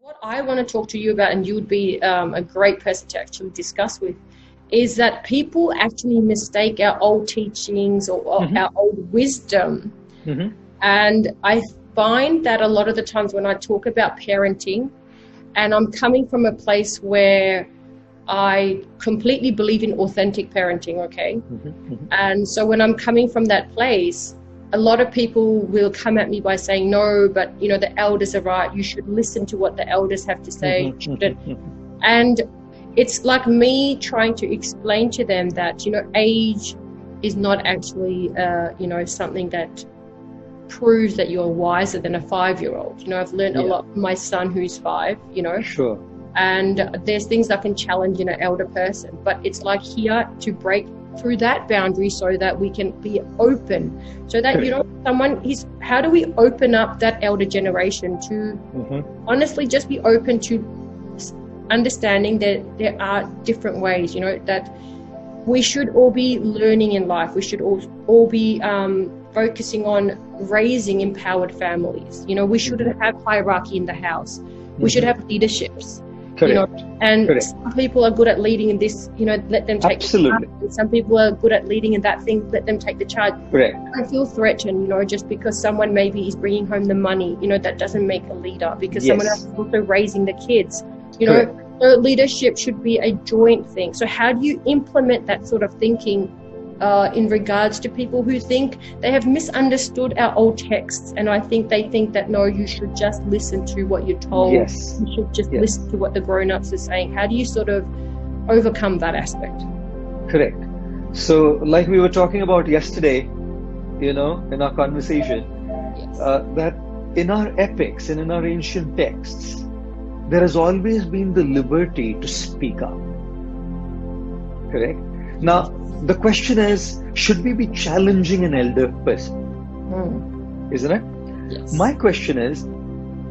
What I want to talk to you about, and you would be a great person to actually discuss with, is that people actually mistake our old teachings or Mm-hmm. our old wisdom. Mm-hmm. And I find that a lot of the times when I talk about parenting, and I'm coming from a place where I completely believe in authentic parenting, okay? Mm-hmm. And so when I'm coming from that place, a lot of people will come at me by saying, no, but the elders are right. You should listen to what the elders have to say. You shouldn't. Mm-hmm. And it's like me trying to explain to them that, age is not actually, something that proves that you're wiser than a 5-year-old. I've learned a lot from my son who's 5, Sure. and there's things that can challenge an elder person, but it's like here to break through that boundary so that we can be open, so that how do we open up that elder generation to honestly just be open to understanding that there are different ways, that we should all be learning in life. We should all be focusing on raising empowered families. We shouldn't have hierarchy in the house. We should have leaderships. Correct. And Correct. some people are good at leading in this, let them take Absolutely. the charge. And some people are good at leading in that thing, let them take the charge. Correct. I feel threatened, just because someone maybe is bringing home the money, that doesn't make a leader, because someone else is also raising the kids, Correct. So leadership should be a joint thing. So how do you implement that sort of thinking in regards to people who think they have misunderstood our old texts, and I think they think that no, you should just listen to what you're told. Yes. You should just listen to what the grown-ups are saying. How do you sort of overcome that aspect? Correct. So, like we were talking about yesterday, in our conversation, Yes. that in our epics and in our ancient texts, there has always been the liberty to speak up. Correct? Now, the question is, should we be challenging an elder person? Isn't it? Yes. My question is,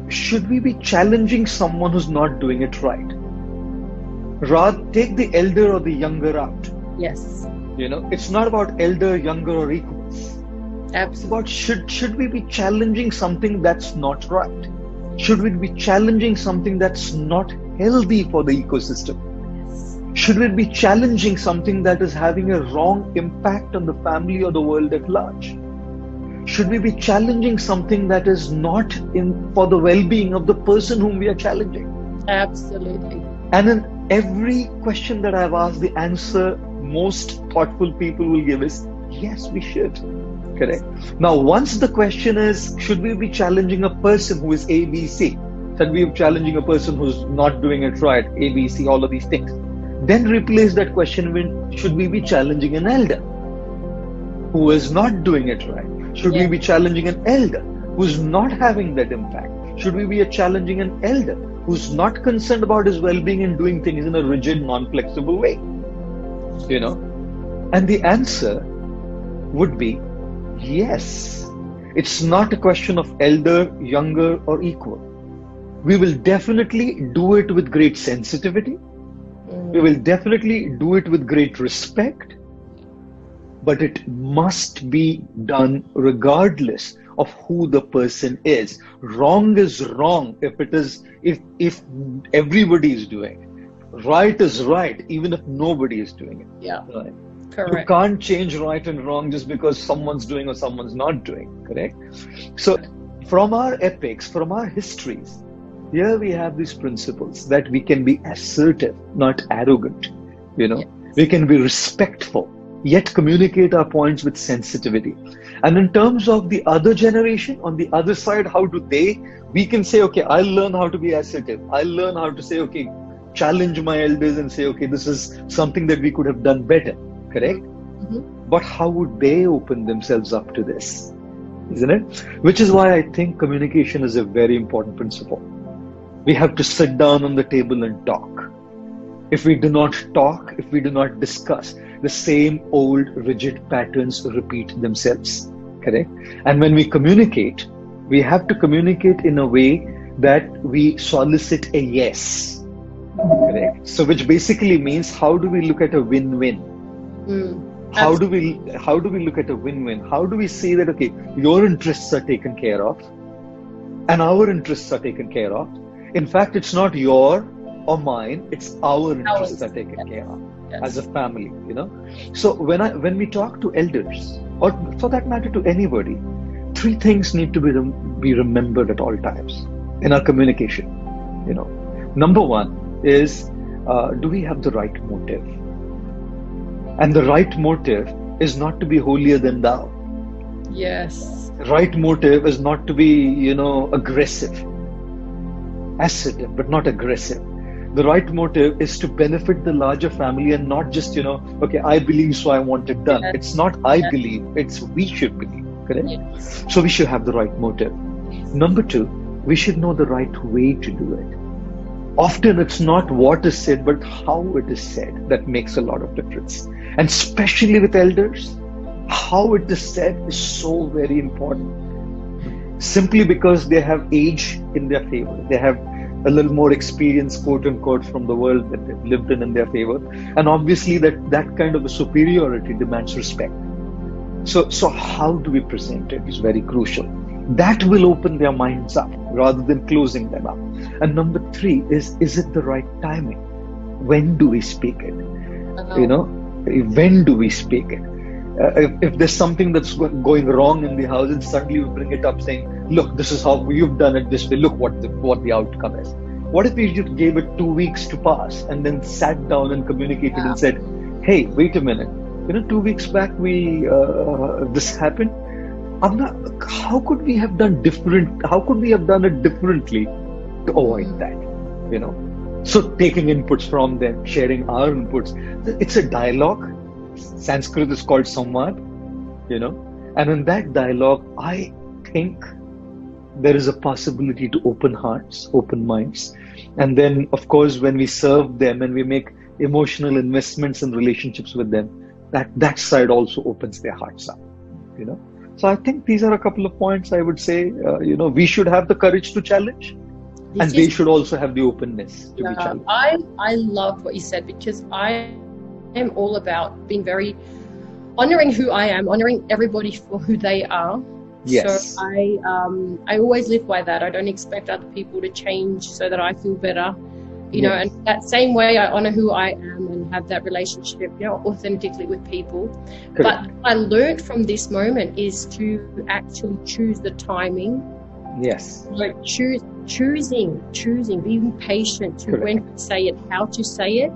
should we be challenging someone who's not doing it right? Rather, take the elder or the younger out. Yes. It's not about elder, younger, or equals. It's Absolutely. about should we be challenging something that's not right? Should we be challenging something that's not healthy for the ecosystem? Should we be challenging something that is having a wrong impact on the family or the world at large? Should we be challenging something that is not for the well-being of the person whom we are challenging? Absolutely. And in every question that I've asked, the answer most thoughtful people will give is, yes, we should. Correct. Now, once the question is, should we be challenging a person who is ABC? Should we be challenging a person who's not doing it right? ABC, all of these things. Then replace that question with, should we be challenging an elder who is not doing it right? Should we be challenging an elder who's not having that impact? Should we be challenging an elder who's not concerned about his well-being and doing things in a rigid, non-flexible way? And the answer would be yes. It's not a question of elder, younger, or equal. We will definitely do it with great sensitivity. We will definitely do it with great respect. But it must be done regardless of who the person is. Wrong is wrong if everybody is doing it. Right is right even if nobody is doing it. Yeah. Right. Correct. You can't change right and wrong just because someone's doing or someone's not doing. Correct? So from our epics, from our histories, here we have these principles that we can be assertive, not arrogant. We can be respectful, yet communicate our points with sensitivity. And in terms of the other generation, on the other side, we can say, okay, I'll learn how to be assertive. I'll learn how to say, okay, challenge my elders and say, okay, this is something that we could have done better. Correct? But how would they open themselves up to this? Isn't it? Which is why I think communication is a very important principle. We have to sit down on the table and talk. If we do not talk, if we do not discuss, the same old rigid patterns repeat themselves. Correct? And when we communicate, we have to communicate in a way that we solicit a yes. Correct? So which basically means, how do we look at a win-win? How do we look at a win-win? How do we say that, okay, your interests are taken care of and our interests are taken care of, In fact, it's not your or mine, it's our interests Ours. are taken care of Yes. as a family, you know. So when we talk to elders, or for that matter to anybody, three things need to be remembered at all times in our communication. You know, number one is, do we have the right motive? And the right motive is not to be holier than thou. Yes. Right motive is not to be, you know, aggressive, assertive, but not aggressive. The right motive is to benefit the larger family and not just, you know, okay, I believe, so I want it done. Yes. It's not I Yes. believe, it's we should believe, correct? Yes. So we should have the right motive. Number two, we should know the right way to do it. Often it's not what is said, but how it is said that makes a lot of difference. And especially with elders, how it is said is so very important. Simply because they have age in their favor. They have a little more experience, quote unquote, from the world that they've lived in their favor. And obviously that kind of a superiority demands respect. So how do we present it is very crucial. That will open their minds up rather than closing them up. And number three is it the right timing? When do we speak it? You know, when do we speak it? If there's something that's going wrong in the house and suddenly we bring it up saying, look, this is how you've done it this way, look what the outcome is. What if we just gave it 2 weeks to pass and then sat down and communicated and said, hey, wait a minute, you know, 2 weeks back this happened. How could we have done different? How could we have done it differently to avoid that? You know, so taking inputs from them, sharing our inputs. It's a dialogue. Sanskrit is called samvad, you know, and in that dialogue, I think there is a possibility to open hearts, open minds, and then, of course, when we serve them and we make emotional investments in relationships with them, that side also opens their hearts up, you know. So I think these are a couple of points I would say, you know, we should have the courage to challenge, and they should also have the openness to be challenged. I love what you said, because I am all about being very honoring who I am, honoring everybody for who they are. Yes. So I always live by that. I don't expect other people to change so that I feel better, you know, and that same way I honor who I am and have that relationship, you know, authentically with people. Correct. But what I learned from this moment is to actually choose the timing. Yes. Like choosing, being patient to Correct. when to say it, how to say it.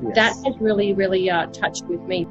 Yes. That has really, really touched with me.